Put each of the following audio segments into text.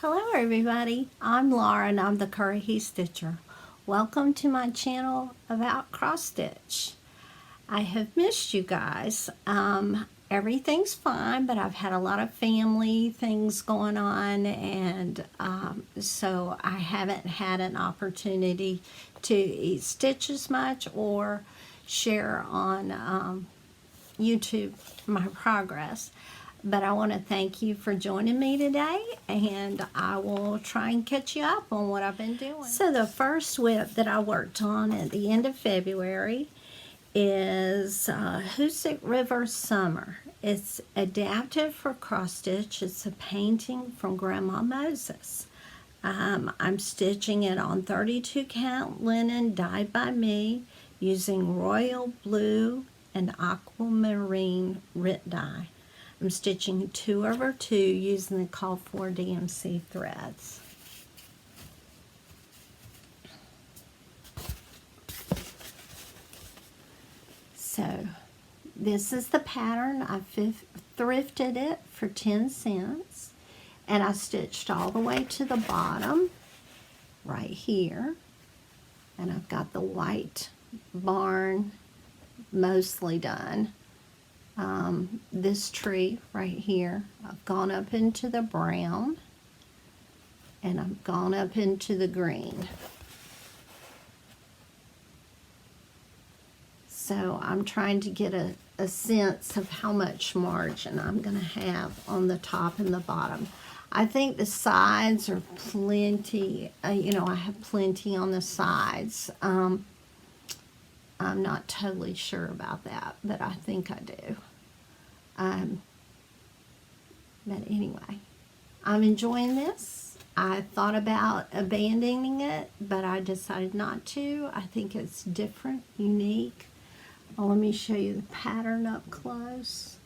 Hello everybody, I'm Laura and I'm the Curry Stitcher. Welcome to my channel about cross stitch. I have missed you guys. Everything's fine, but I've had a lot of family things going on, and so I haven't had an opportunity to stitch as much or share on YouTube my progress. But I want to thank you for joining me today, and I will try and catch you up on what I've been doing. So the first whip that I worked on at the end of February is Hoosick River Summer. It's adapted for cross stitch. It's a painting from Grandma Moses. I'm stitching it on 32 count linen dyed by me using royal blue and aquamarine RIT dye. I'm stitching 2/2 using the called for DMC threads. So this is the pattern. I thrifted it for 10 cents, and I stitched all the way to the bottom right here, and I've got the white barn mostly done. This tree right here, I've gone up into the brown, and I've gone up into the green. So I'm trying to get a sense of how much margin I'm going to have on the top and the bottom. I think the sides are plenty, you know, I have plenty on the sides. I'm not totally sure about that, but I think I do. But anyway, I'm enjoying this. I thought about abandoning it, but I decided not to. I think it's different, unique. Well, let me show you the pattern up close.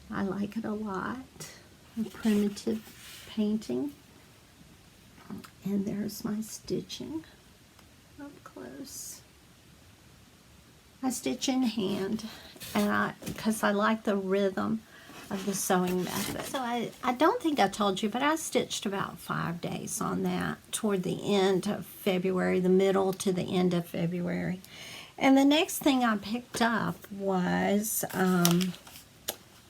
I like it a lot. A primitive painting. And there's my stitching up close. I stitch in hand, and because I like the rhythm of the sewing method. So I don't think I told you, but I stitched about 5 days on that toward the end of February, the middle to the end of February. And the next thing I picked up was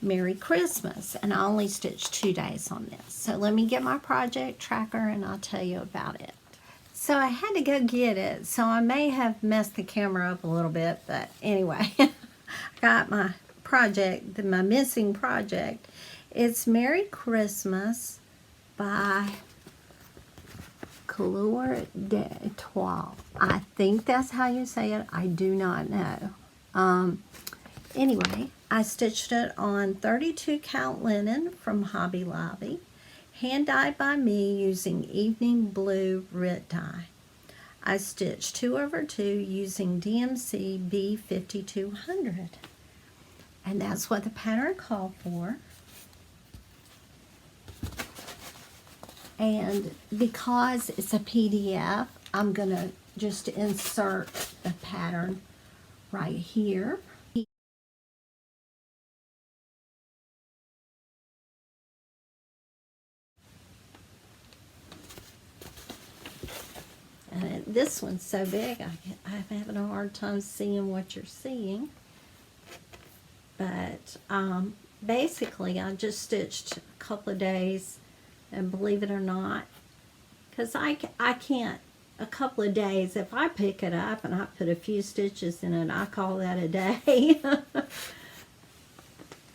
Merry Christmas, and I only stitched 2 days on this. So let me get my project tracker and I'll tell you about it. So I had to go get it, so I may have messed the camera up a little bit, but anyway, I got my project, my missing project. It's Merry Christmas by Couleur Etoile. I think that's how you say it. I do not know. Anyway, I stitched it on 32 count linen from Hobby Lobby, hand dyed by me using evening blue RIT dye. I stitched 2/2 using DMC B5200. And that's what the pattern called for. And because it's a PDF, I'm going to just insert the pattern right here. And this one's so big, I'm having a hard time seeing what you're seeing. But basically, I just stitched a couple of days, and believe it or not, because I can't, a couple of days, if I pick it up and I put a few stitches in it, I call that a day.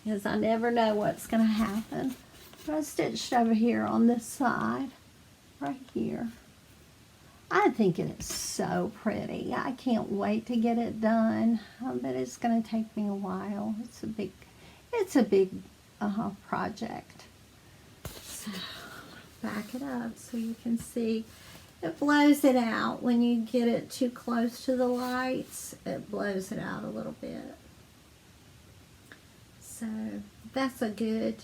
Because I never know what's going to happen. But I stitched over here on this side, right here. I think it is so pretty. I can't wait to get it done, but it's going to take me a while. It's a big project. So back it up so you can see. It blows it out when you get it too close to the lights. It blows it out a little bit. So that's a good.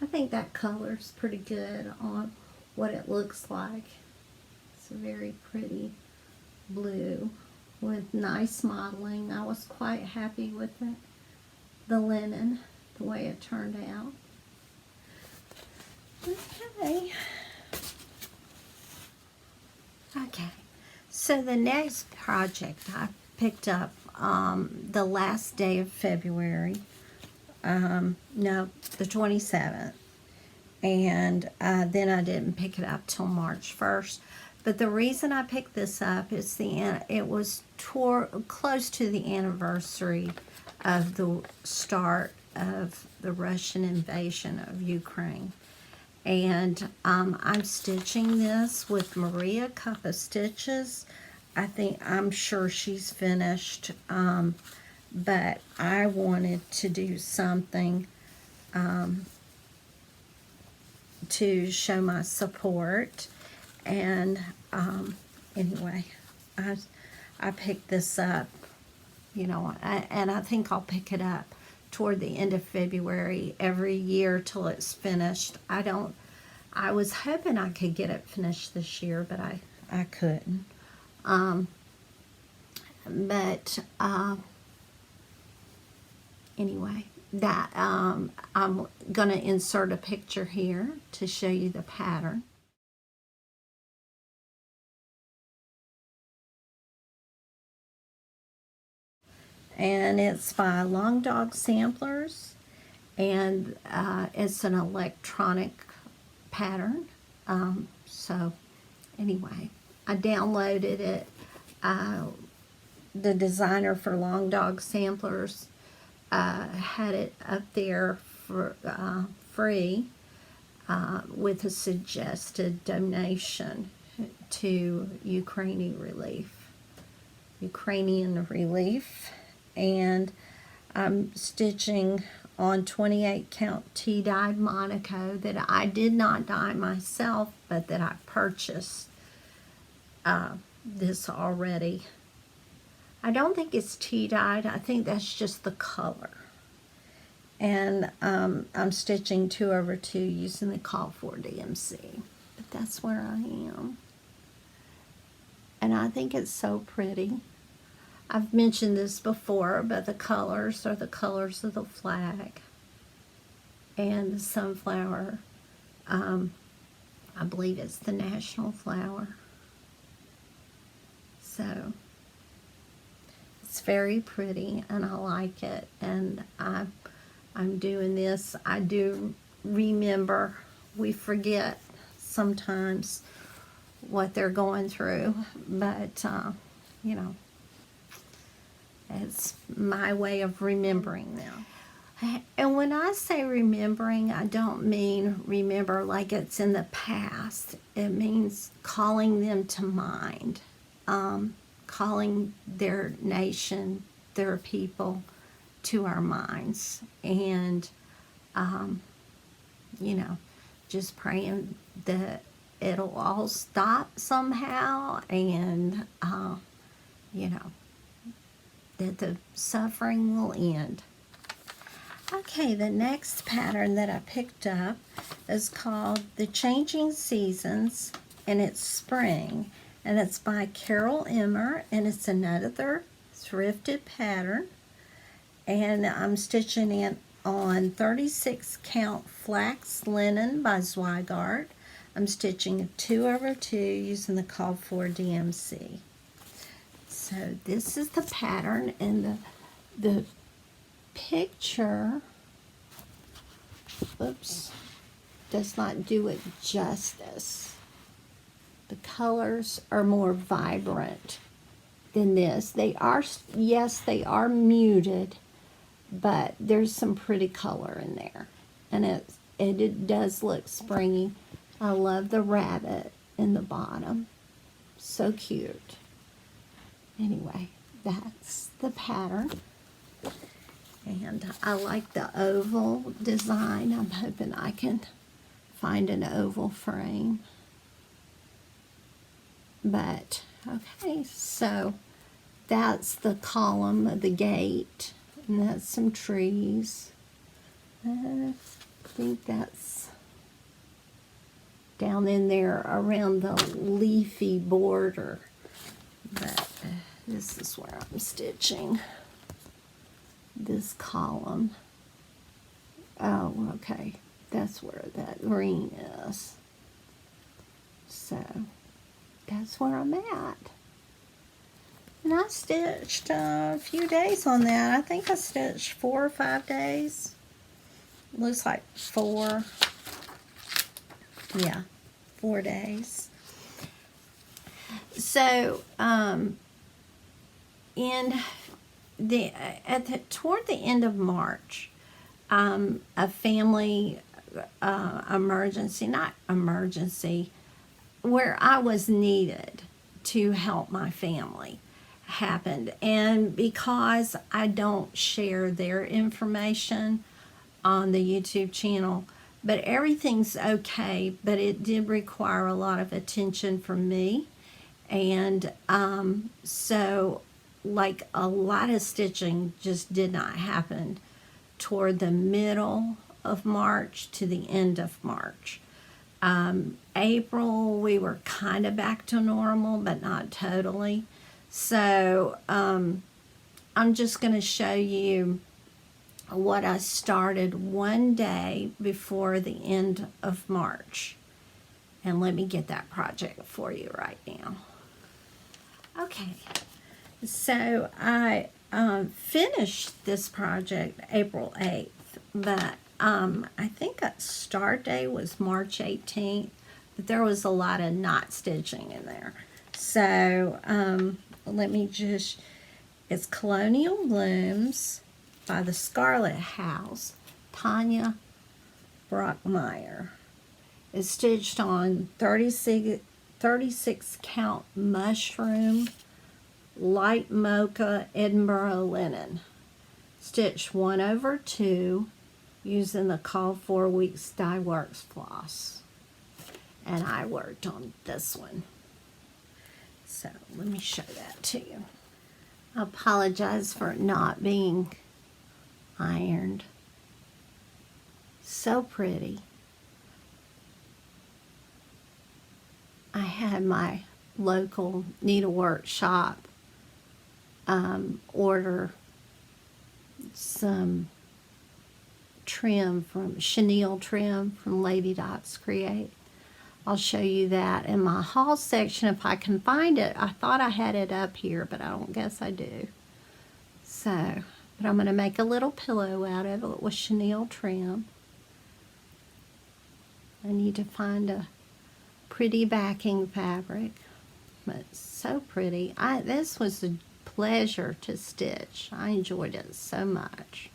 I think that color's pretty good on what it looks like. It's a very pretty blue with nice modeling. I was quite happy with it. The linen, the way it turned out. Okay. Okay. So the next project I picked up the last day of February. No, the 27th. And then I didn't pick it up till March 1st. But the reason I picked this up is it was close to the anniversary of the start of the Russian invasion of Ukraine. And I'm stitching this with Maria Cup of Stitches. I'm sure she's finished, but I wanted to do something to show my support. And anyway, I picked this up, and I think I'll pick it up toward the end of February every year till it's finished. I was hoping I could get it finished this year, but I couldn't. Anyway, that I'm going to insert a picture here to show you the pattern. And it's by Long Dog Samplers, and it's an electronic pattern. So anyway, I downloaded it. The designer for Long Dog Samplers had it up there for free with a suggested donation to Ukrainian relief. And I'm stitching on 28 count tea-dyed Monaco that I did not dye myself, but that I purchased this already. I don't think it's tea-dyed. I think that's just the color. And I'm stitching 2/2 using the Call for DMC. But that's where I am. And I think it's so pretty. I've mentioned this before, but the colors are the colors of the flag. And the sunflower, I believe it's the national flower. So it's very pretty, and I like it. And I'm doing this. I do remember, we forget sometimes what they're going through, but it's my way of remembering them. And when I say remembering, I don't mean remember like it's in the past. It means calling them to mind, calling their nation, their people to our minds. And, just praying that it'll all stop somehow, and, that the suffering will end. Okay, the next pattern that I picked up is called The Changing Seasons, and it's spring, and it's by Carol Emmer, and it's another thrifted pattern. And I'm stitching it on 36 count flax linen by Zweigart. I'm stitching 2/2 using the Call for DMC. So this is the pattern, and the picture, does not do it justice. The colors are more vibrant than this. They are muted, but there's some pretty color in there, and it does look springy. I love the rabbit in the bottom, so cute. Anyway, that's the pattern. And I like the oval design. I'm hoping I can find an oval frame. But, okay, so that's the column of the gate. And that's some trees. I think that's down in there around the leafy border. But this is where I'm stitching this column. Oh, okay. That's where that green is. So that's where I'm at. And I stitched a few days on that. I think I stitched 4 or 5 days. Looks like 4. Yeah, 4 days. So, toward the end of March, a family emergency, where I was needed to help my family happened. And because I don't share their information on the YouTube channel, but everything's okay, but it did require a lot of attention from me. And so like a lot of stitching just did not happen toward the middle of March to the end of March. April, we were kind of back to normal, but not totally. So I'm just going to show you what I started one day before the end of March. And let me get that project for you right now. Okay, so I finished this project April 8th, but I think that start day was March 18th, but there was a lot of knot stitching in there. So let me just, it's Colonial Blooms by the Scarlett House, Tanya Brockmeyer. It's stitched on 36 count mushroom, light mocha Edinburgh linen. Stitched 1/2 using the called 4 weeks Dye Works floss. And I worked on this one. So let me show that to you. I apologize for it not being ironed. So pretty. I had my local needlework shop order some trim from chenille trim from Lady Dots Create. I'll show you that in my haul section if I can find it. I thought I had it up here, but I don't guess I do. So, but I'm going to make a little pillow out of it with chenille trim. I need to find a pretty backing fabric, but so pretty. This was a pleasure to stitch. I enjoyed it so much.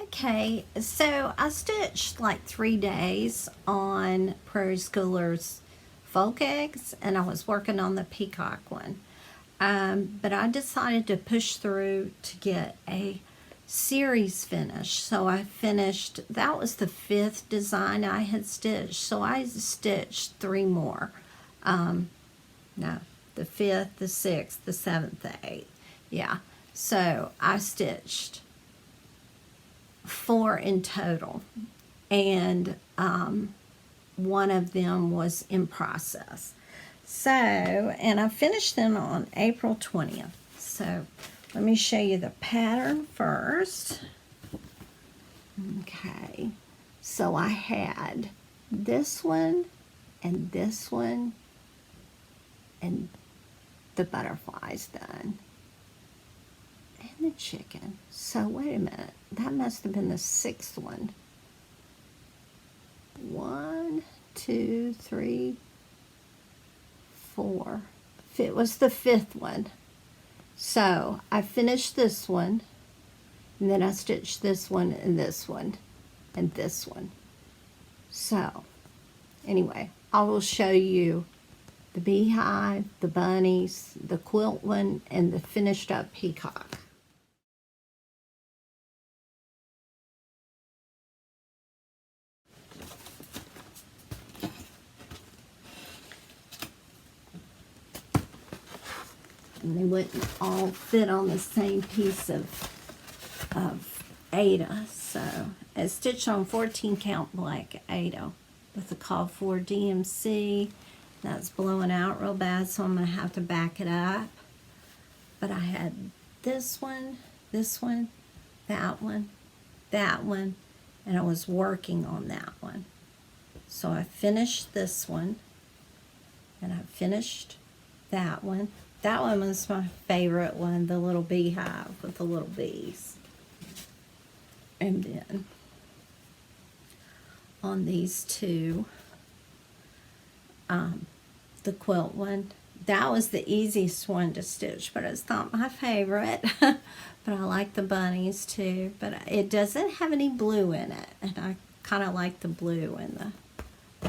Okay, so I stitched like 3 days on Prairie Schooler's folk eggs, and I was working on the peacock one. But I decided to push through to get a series finished. So I finished, that was the 5th design I had stitched. So I stitched 3 more. No, the 5th, the 6th, the 7th, the 8th. Yeah, so I stitched 4 in total, and one of them was in process. So, and I finished them on April 20th. So let me show you the pattern first. Okay, so I had this one and this one and the butterflies done. And the chicken. So wait a minute, that must have been the 6th one. 1, 2, 3, 4. It was the 5th one. So I finished this one, and then I stitched this one and this one and this one. So anyway, I will show you the beehive, the bunnies, the quilt one, and the finished up peacock. And they wouldn't all fit on the same piece of Ada. So I stitched on 14 count black Ada with the called for DMC. That's blowing out real bad, so I'm going to have to back it up. But I had this one, that one, and I was working on that one. So I finished this one, and I finished that one. That one was my favorite one, the little beehive with the little bees. And then on these two, the quilt one, that was the easiest one to stitch, but it's not my favorite. But I like the bunnies too, but it doesn't have any blue in it, and I kind of like the blue in the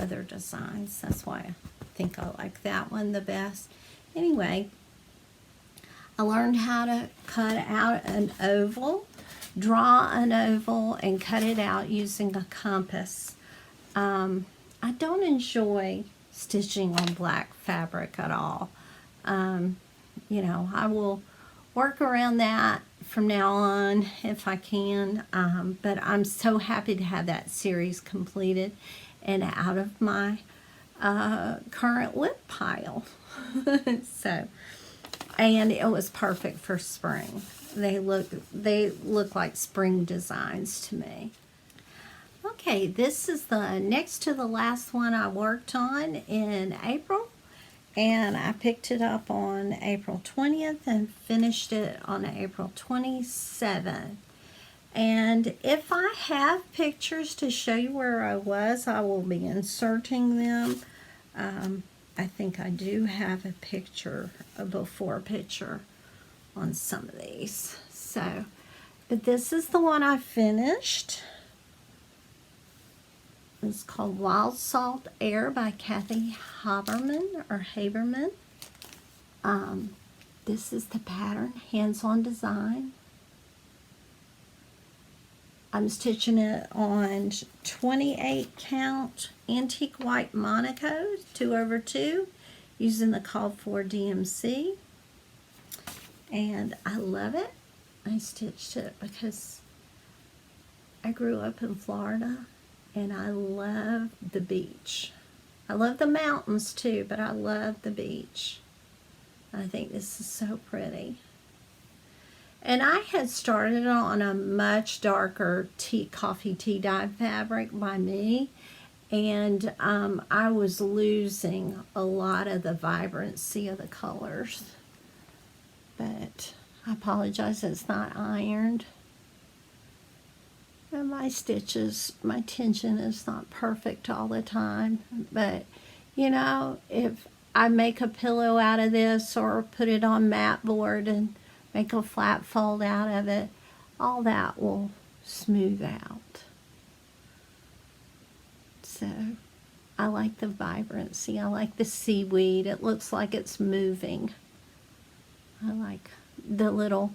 other designs. That's why I think I like that one the best. Anyway, I learned how to cut out an oval, draw an oval, and cut it out using a compass. I don't enjoy stitching on black fabric at all. You know, I will work around that from now on if I can, but I'm so happy to have that series completed and out of my current whip pile. So, and it was perfect for spring. They look like spring designs to me. Okay, this is the next to the last one I worked on in April, and I picked it up on April 20th and finished it on April 27th. And if I have pictures to show you where I was, I will be inserting them. I think I do have a picture, a before picture on some of these. So, but this is the one I finished. It's called Wild Salt Air by Kathy Haberman or Haberman. This is the pattern, hands-on design. I'm stitching it on 28 count antique white Monaco 2/2 using the called for DMC. And I love it. I stitched it because I grew up in Florida and I love the beach. I love the mountains too, but I love the beach. I think this is so pretty. And I had started on a much darker coffee tea dye fabric by me, and I was losing a lot of the vibrancy of the colors. But I apologize, it's not ironed. And my stitches, my tension is not perfect all the time. But, you know, if I make a pillow out of this or put it on mat board and make a flat fold out of it, all that will smooth out. So I like the vibrancy. I like the seaweed. It looks like it's moving. I like the little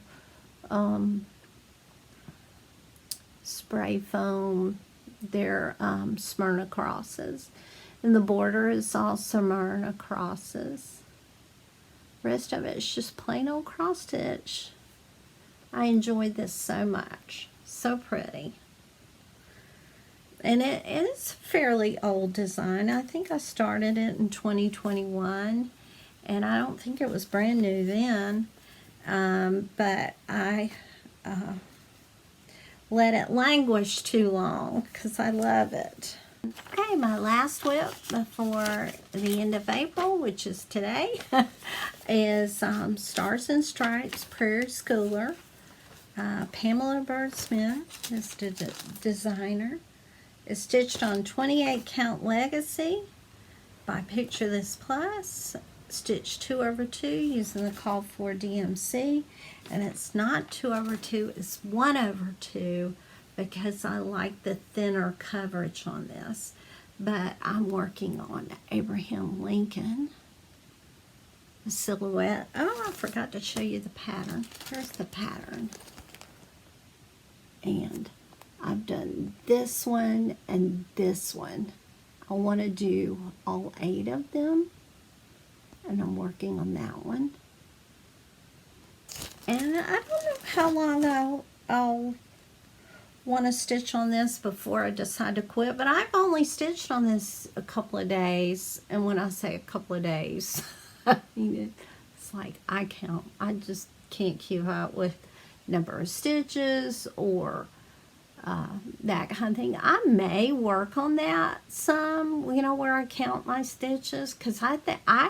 spray foam. They're Smyrna crosses. And the border is all Smyrna crosses. Rest of it is just plain old cross stitch. I enjoyed this so much. So pretty. And it is a fairly old design. I think I started it in 2021. And I don't think it was brand new then. But I let it languish too long because I love it. Okay, my last whip before the end of April, which is today, is Stars and Stripes Prairie Schooler. Pamela Bird Smith is the designer. It's stitched on 28 count Legacy by Picture This Plus. Stitched 2/2 using the called for DMC. And it's not 2/2, it's 1/2. Because I like the thinner coverage on this. But I'm working on Abraham Lincoln. The silhouette. Oh, I forgot to show you the pattern. Here's the pattern. And I've done this one and this one. I want to do all 8 of them. And I'm working on that one. And I don't know how long I'll want to stitch on this before I decide to quit, but I've only stitched on this a couple of days. And when I say a couple of days, I mean, it's like I just can't keep up with number of stitches or that kind of thing. I may work on that some, you know, where I count my stitches, because I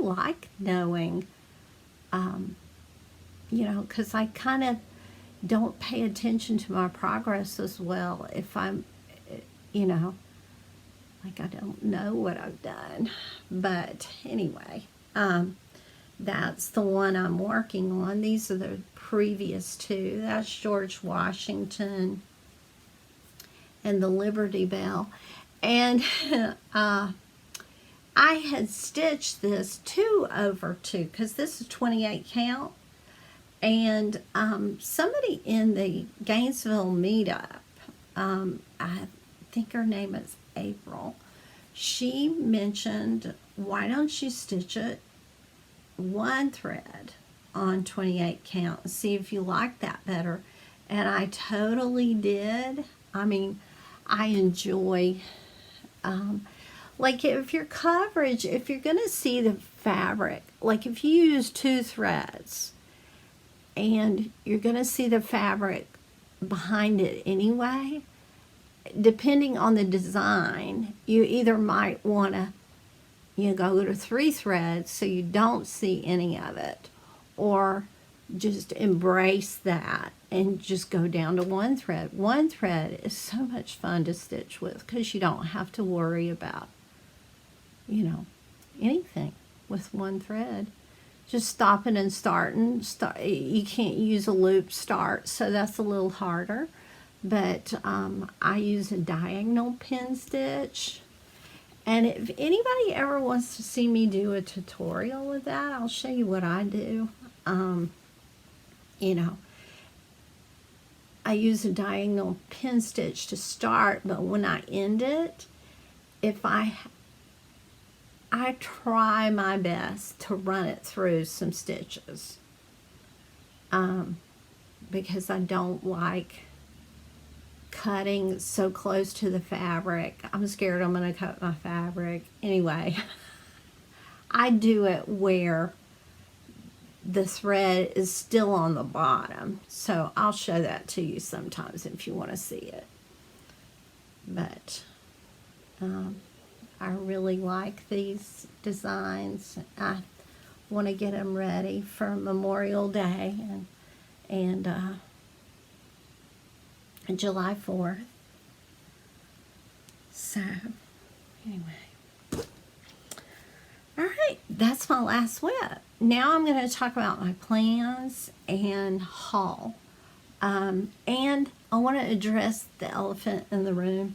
like knowing, you know, because I kind of don't pay attention to my progress as well if I'm, you know, like I don't know what I've done. But anyway, that's the one I'm working on. These are the previous two. That's George Washington and the Liberty Bell. And I had stitched this 2 over 2 because this is 28 count. And somebody in the Gainesville meetup, I think her name is April, she mentioned, why don't you stitch it 1 thread on 28 count and see if you like that better. And I totally did. I mean, I enjoy, like if your coverage, if you're going to see the fabric, like if you use 2 threads and you're going to see the fabric behind it anyway, depending on the design, you either might want to, you know, go to 3 threads so you don't see any of it, or just embrace that and just go down to 1 thread. 1 thread is so much fun to stitch with because you don't have to worry about, you know, anything with 1 thread. Just stopping and starting. You can't use a loop start, so that's a little harder. But I use a diagonal pin stitch. And if anybody ever wants to see me do a tutorial with that, I'll show you what I do. You know, I use a diagonal pin stitch to start, but when I end it, if I try my best to run it through some stitches, because I don't like cutting so close to the fabric. I'm scared I'm going to cut my fabric. Anyway, I do it where the thread is still on the bottom. So I'll show that to you sometimes if you want to see it. But I really like these designs. I want to get them ready for Memorial Day and July 4th. So, anyway. All right, that's my last whip. Now I'm going to talk about my plans and haul. And I want to address the elephant in the room.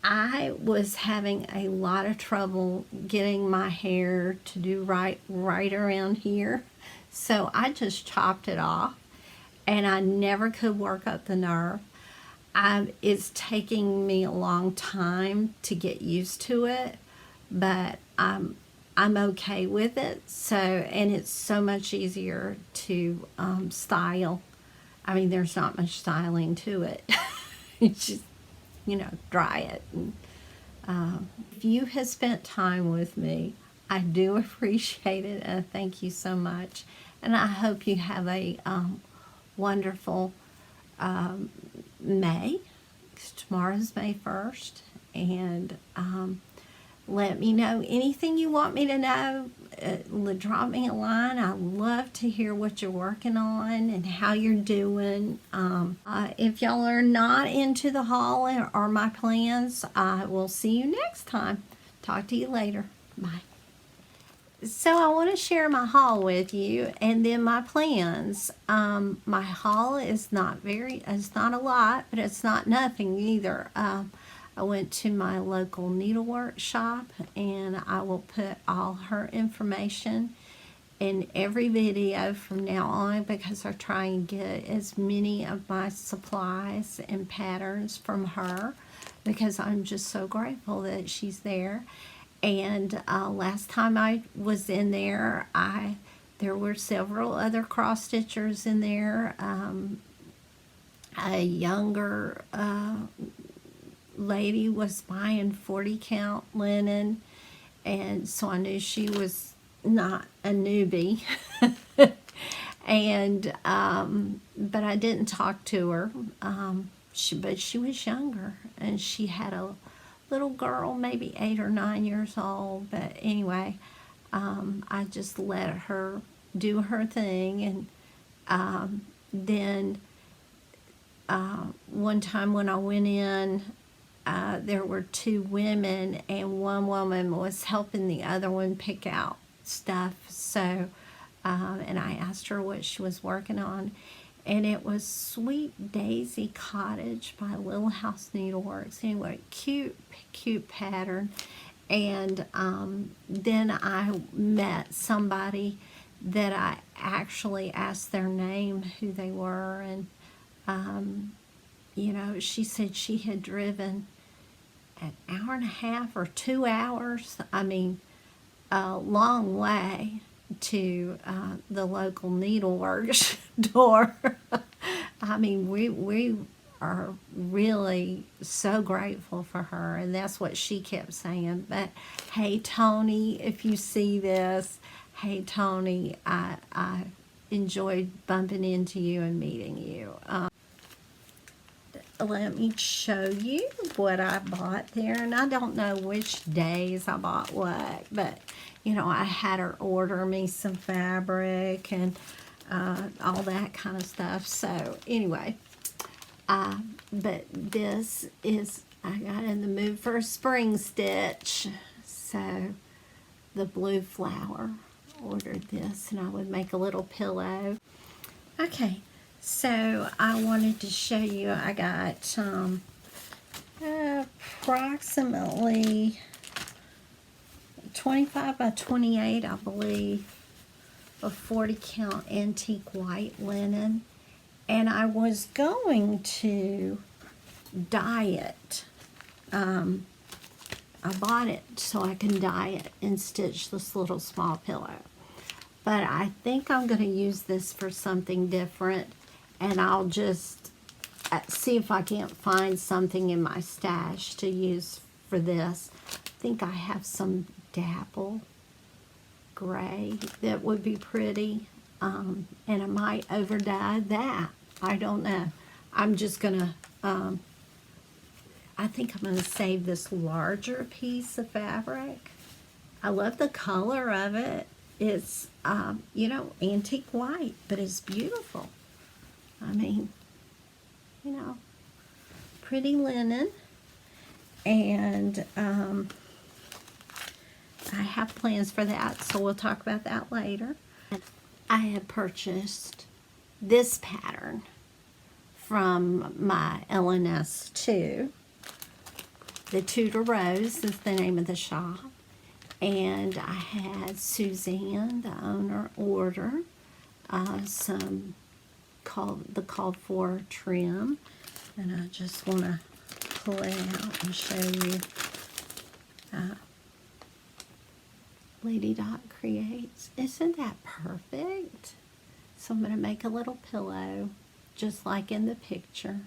I was having a lot of trouble getting my hair to do right around here. So I just chopped it off, and I never could work up the nerve. It's taking me a long time to get used to it, but I'm okay with it. So, and it's so much easier to style. I mean, there's not much styling to it. It's just, you know, dry it. And, if you have spent time with me, I do appreciate it, and thank you so much. And I hope you have a wonderful May. Tomorrow's May 1st, and let me know anything you want me to know. Drop me a line. I love to hear what you're working on and how you're doing. If y'all are not into the haul or my plans, I will see you next time. Talk to you later. Bye. So I want to share my haul with you, and then my plans. My haul is not a lot, but it's not nothing either. I went to my local needlework shop, and I will put all her information in every video from now on, because I try and get as many of my supplies and patterns from her, because I'm just so grateful that she's there. And last time I was in there, there were several other cross stitchers in there. A younger lady was buying 40 count linen, and so I knew she was not a newbie. And but I didn't talk to her. but she was younger, and she had a little girl, maybe 8 or 9 years old. But anyway, I just let her do her thing. And then one time when I went in, there were 2 women, and one woman was helping the other one pick out stuff. So, and I asked her what she was working on, and it was Sweet Daisy Cottage by Little House Needleworks. Anyway, cute pattern. And then I met somebody that I actually asked their name, who they were, and you know, she said she had driven an hour and a half or 2 hours, I mean, a long way, to the local needleworks door. I mean, we are really so grateful for her, and that's what she kept saying. But hey, Tony, if you see this, hey, Tony, I enjoyed bumping into you and meeting you. Let me show you what I bought there. And I don't know which days I bought what, but you know, I had her order me some fabric and all that kind of stuff. So anyway, but this is, I got in the mood for a spring stitch. So the blue flower, ordered this, and I would make a little pillow. Okay. So I wanted to show you, I got approximately 25 by 28, I believe, of 40 count antique white linen. And I was going to dye it. I bought it so I can dye it and stitch this little small pillow. But I think I'm going to use this for something different. And I'll just see if I can't find something in my stash to use for this. I think I have some dapple gray that would be pretty. And I might over dye that. I don't know. I'm just going to, I think I'm going to save this larger piece of fabric. I love the color of it. It's, you know, antique white, but it's beautiful. I mean, you know, pretty linen. And I have plans for that, so we'll talk about that later. I have purchased this pattern from my LNS 2. The Tudor Rose is the name of the shop. And I had Suzanne, the owner, order some the called for trim, and I just want to pull it out and show you. Lady Dot Creates. Isn't that perfect? So I'm going to make a little pillow just like in the picture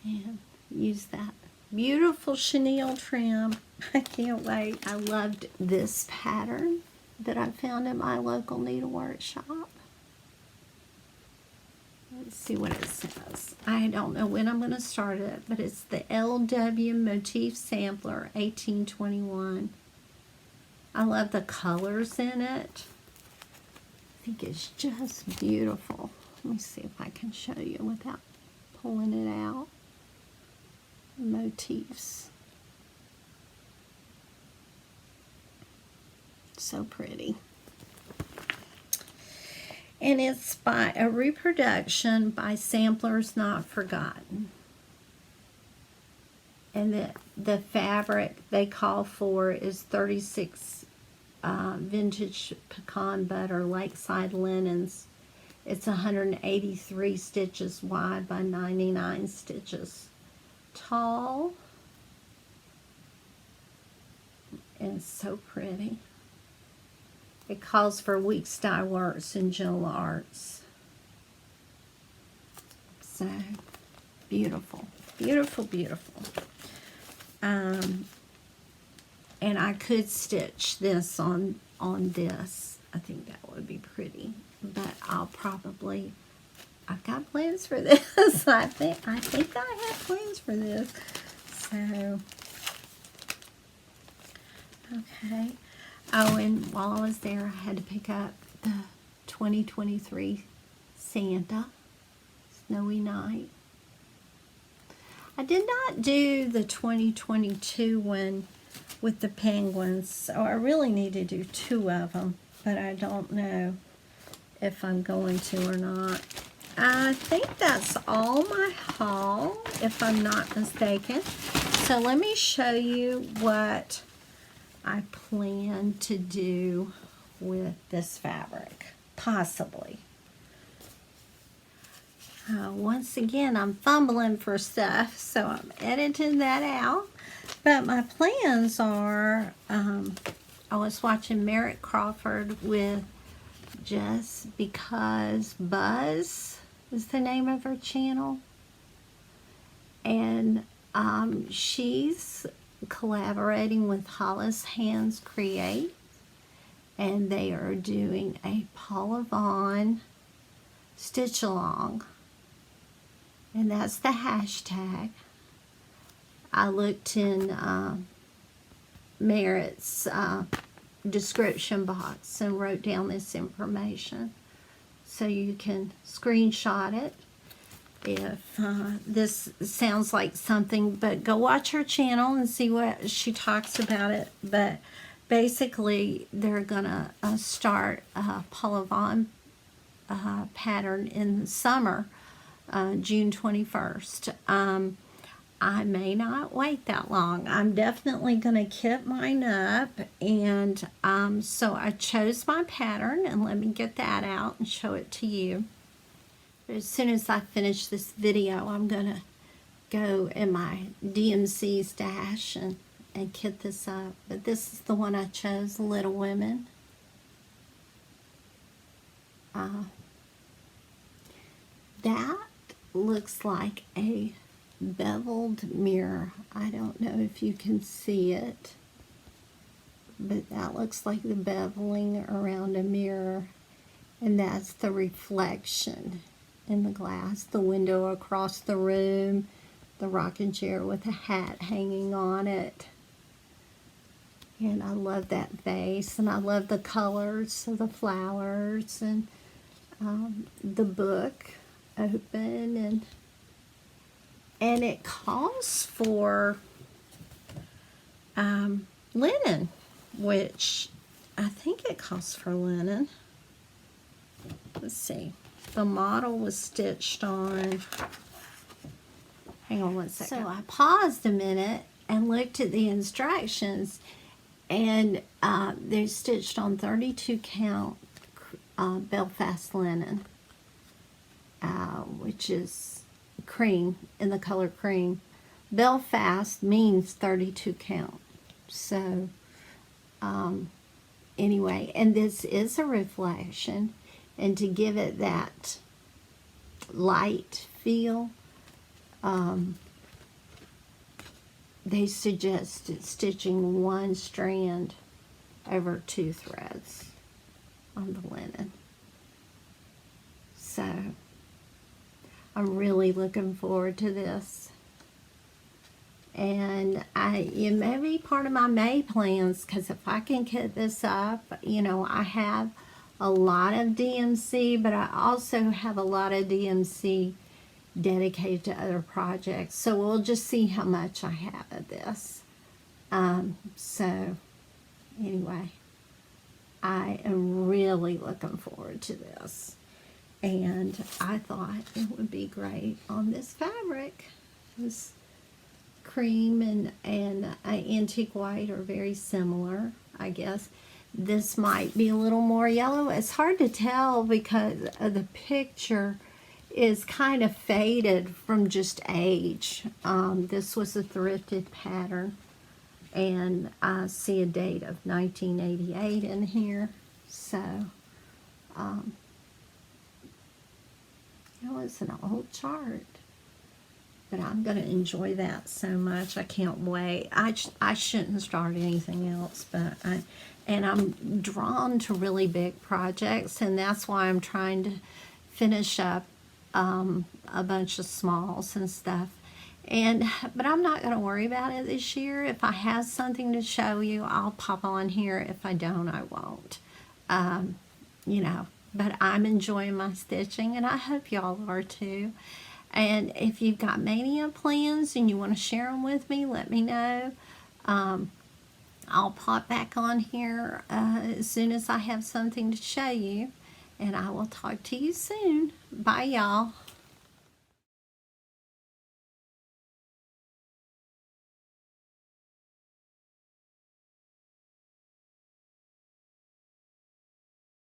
and use that beautiful chenille trim. I can't wait. I loved this pattern that I found at my local needlework shop. Let's see what it says. I don't know when I'm going to start it, but it's the LW Motif Sampler 1821. I love the colors in it. I think it's just beautiful. Let me see if I can show you without pulling it out. Motifs. So pretty. And it's by a reproduction by Samplers Not Forgotten. And the fabric they call for is 36 vintage pecan butter lakeside linens. It's 183 stitches wide by 99 stitches tall. And it's so pretty. It calls for Weeks Dye Works and Gentle Arts. So, beautiful. Beautiful, beautiful. And I could stitch this on this. I think that would be pretty. But I'll probably I've got plans for this. I think I have plans for this. So, okay. Oh, and while I was there, I had to pick up the 2023 Santa Snowy Night. I did not do the 2022 one with the penguins, so I really need to do 2 of them, but I don't know if I'm going to or not. I think that's all my haul, if I'm not mistaken. So let me show you what I plan to do with this fabric, possibly. Once again, I'm fumbling for stuff, so I'm editing that out. But my plans are, I was watching Merritt Crawford with Just Because Buzz is the name of her channel. And she's collaborating with Hollis Hands Create. And they are doing a Paula Vaughn stitch along. And that's the hashtag. I looked in Merritt's description box and wrote down this information. So you can screenshot it if this sounds like something, but go watch her channel and see what she talks about it. But basically, they're gonna start a Paula Vaughn pattern in the summer, June 21st. I may not wait that long. I'm definitely going to kit mine up, and so I chose my pattern, and let me get that out and show it to you. As soon as I finish this video, I'm going to go in my DMC stash and kit this up. But this is the one I chose, Little Women. That looks like a beveled mirror. I don't know if you can see it, but that looks like the beveling around a mirror, and that's the reflection in the glass. The window across the room, the rocking chair with a hat hanging on it. And I love that vase, and I love the colors of the flowers, and the book open, and it calls for linen, which I think it calls for linen. Let's see. The model was stitched on, hang on one second. So I paused a minute and looked at the instructions, and they're stitched on 32 count Belfast linen, which is cream, in the color cream. Belfast means 32 count. So anyway, and this is a reflection, and to give it that light feel, they suggest stitching one strand over 2 threads on the linen. So I'm really looking forward to this. And it may be part of my May plans, because if I can get this up, you know, I have a lot of DMC, but I also have a lot of DMC dedicated to other projects. So we'll just see how much I have of this. So anyway, I am really looking forward to this. And I thought it would be great on this fabric. This cream and antique white are very similar, I guess. This might be a little more yellow. It's hard to tell because the picture is kind of faded from just age. This was a thrifted pattern, and I see a date of 1988 in here. So, it was an old chart, but I'm going to enjoy that so much. I can't wait. I shouldn't start anything else, but I'm drawn to really big projects, and that's why I'm trying to finish up a bunch of smalls and stuff. But I'm not going to worry about it this year. If I have something to show you, I'll pop on here. If I don't, I won't. You know, but I'm enjoying my stitching, and I hope y'all are too. And if you've got mania plans and you want to share them with me, let me know. I'll pop back on here as soon as I have something to show you, and I will talk to you soon. Bye, y'all.